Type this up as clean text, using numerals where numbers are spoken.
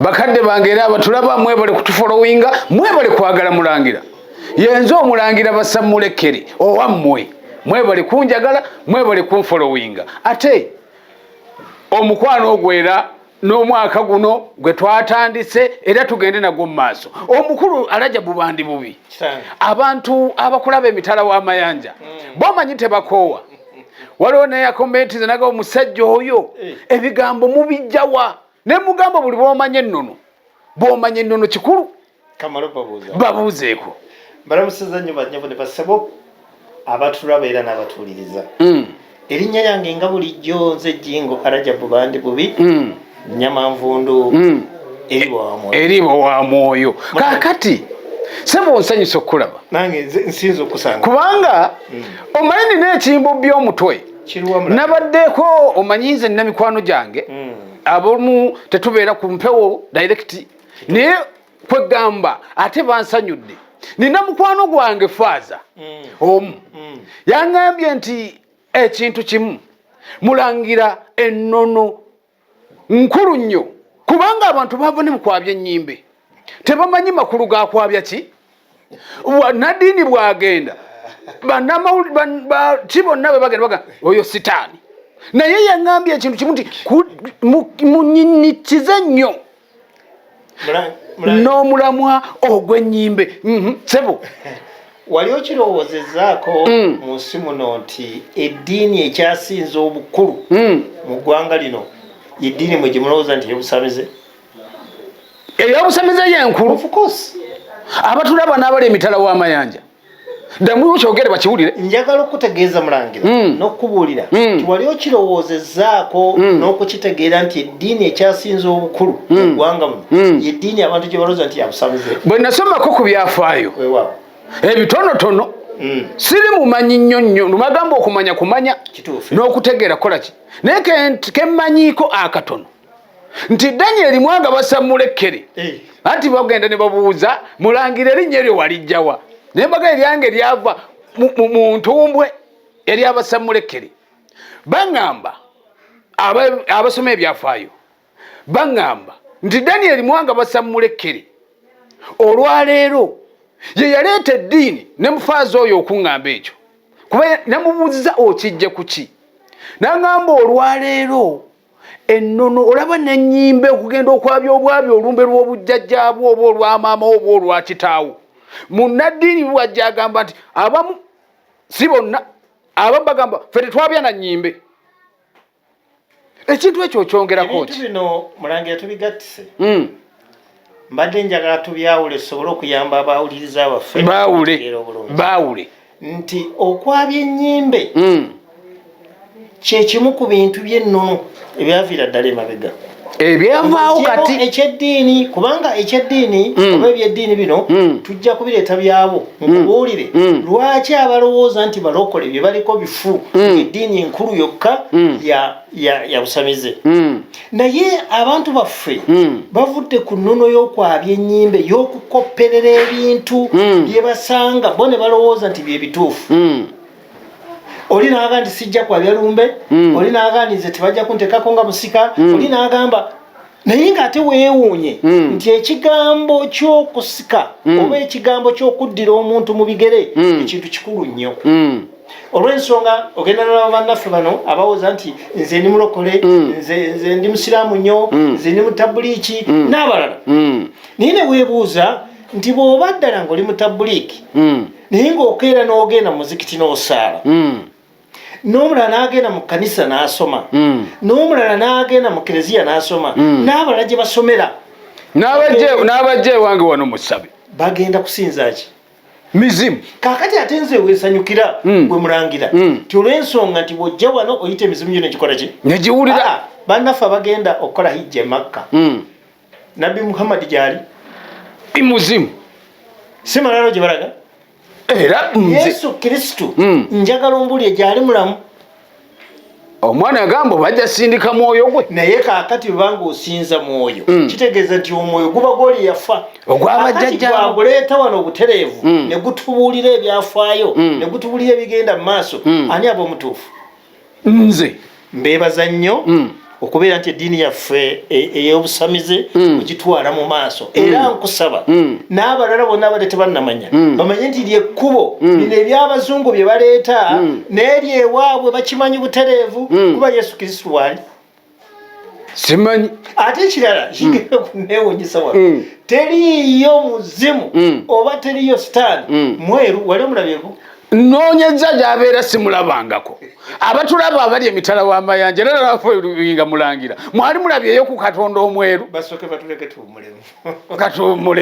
bakadde bange era abatulaba mwebale kutufollowinga mwebale kwagala Mulangira yenze omulangira bassa Mulekere owammwe mwebale kunjagala mwebale kunfollowinga ate omukwano ogwera n'omwaka guno gwe twatandise era tugende nagwo mu maaso omukulu alaja bubandi bubi abantu abakulaba emitala w'amayanja bomanyi tebakoowa waliwo neyakomenti zenaga omusajja oyo ebigambo mubijjawa ne mugamba buli bwomanye ennono kikulu kamalo babuuzeeko balamusiza nnyo banyabo ne basabo abatulaba era n'abatuuliriza erinnya lyange nga bulijjo nze Jingo Arajabu bandi bubi Nyamanvundu eribo wa mwoyo kakati sebo nsanyusa okulaba nange nsinza okusanga kubanga omanyi n'ekimbo by'omutwe nabaddeeko omanyize nina mikwano gyange abamu tetubeera ku mpewo direct naye kwegamba ate bansanyudde nina mukwano gwange faaza omu yaŋŋambye nti ekintu kimu Mulangira ennono nkulu nnyo kubanga abantu bavune mu kwabya ennyimbe tebamanyi makulu ga kwabya ki nadiini bwagenda ki bonna bwe bagenda oyo sitaani naye yaŋŋambye ekintu kimu nti munyinnikize nnyo n'omulamwa ogw'ennyimbe sebo wali okirowoozezaako mu nsi muno nti eddiini ekyasinza obukulu mu ggwanga lino yeddiini mwe gye mulowooza nti ey'obusamize ey'obusamize yenkulu of course abatulaba n'abali emitala w'amayanja ddamu kyogere bakiwulire njagala okutegeeza Mulangira n'okubuulira nti wali okirowoozezaako n'okukitegeera nti eddiini ekyasinza obukulu mu ggwanga muno yeddiini abantu gye balowooza nti yabusamize bwe nasomako ku byafaayo weewaawo ebitonotono siri mumanyi nnyo lumagamba kumanya n'okutegeera kolaki naye kemmanyiiko akatono nti Daniel Mwanga bassa Mulekere anti bagenda ne babuuza Mulangira erinnya eryo walijjawa nembaga eryange lyava mu ntumbwe eri abassa Mulekere baŋŋamba abasoma ebyafaayo baŋŋamba nti Daniel Mwanga bassa Mulekere olwaleero ye yaleeta eddiini ne mufaaza oyo okuŋŋamba ekyo kuba namubuuziza okijje ku ki n'aŋŋamba olwaleero ennono olaba n'ennyimbe okugenda okwabya obwabya olumbe lw'obujjajjaabwo oba olwamaama oba olwa kitaawo munnaddiini bwajja agamba nti abamu si bonna abamu bagamba ffe tetwabya na nnyimbe ekintu ekyo okyongerako ki bino Mulangira tubigattise mbadde njagala tubyawule tusobole okuyamba abawuliriza baffe baawule nti okwabya ennyimbe kyekimu ku bintu by'ennono ebyaviira ddala emabega ebyavaawo kati ekyeddiini kubanga ekyeddiini oba ebyeddiini bino tujja kubireeta byabo nkubuulire lwaki abalowooza nti balokole bye baliko bifu eddiini enkulu yokka ya busamize naye abantu baffe bavudde ku nnono y'okwabya ennyimbe y'okukopperera ebintu bye basanga bo ne balowooza nti bye bituufu oli n'agamba nti sijja kwabya lumbe oli n'agamba nti nze tebajja kunteekako nga musika oli n'agamba naye ng'ate weewuunye nti ekigambo ky'okusika oba ekigambo ky'okuddira omuntu mu bigere ekintu kikulu nnyo olw'ensonga ogenda n'aba bannaffe bano abawooza nti nze ndi mulokole nze ndi musiraamu nnyo nze ndi mutabuliiki n'abalala naye ne weebuuza nti bw'oba ddala ng'oli mutabuliiki naye ng'okeera n'ogenda mu muzikiti n'osaala n'omulala n'agenda mu kkanisa n'asoma n'omulala n'agenda mu kereziya n'asoma n'abalala gye basomera n'abajja ewange wano mu ssabe bagenda kusinza ki mizimu kaakati ate nze weesanyukira gwe Mulangira ti olw'ensonga nti bw'ojja wano oyita emizimu gyo negikola ki negiwulira bannaffe abagenda okukola hijja e Makka Nabbi Muhammad gy'ali muzimu si malalo gye balaga era Yesu Kristo njagala ombulire gy'ali mulamu omwana agamba bajja sindika mwoyo gwe naye kaakati bwebanga osinza mwoyo kitegeeza nti omwoyo guba gwoli yafa ogwabajjajja bwaguleeta wano obutereevu ne gutubuulira ebyafaayo ne gutubuulira ebigenda mu maaso ani aba omutuufu nze mbeebaza nnyo okubeera nti eddiini yaffe ey'obusamize ogitwala mu maaso era nkusaba n'abalala bonna abadde tebannamanya bamanye nti lyekkubo bino ebyabazungu bye baleeta n'eri ewaabwe bakimanyi butereevu kuba Yesu Kristo wali simanyi ate ekirala kigenda kuneewuunyisa wano teriiyo muzimu oba teriiyo sitaani mweru wali omulabyeko noonyeza gy'abeera simulabangako abatulaba abali emitala w'amayanja era nabafe mulangira mwali mulabyeyo ku katonda omweru basooke batuleke tuwumulemu katuwumule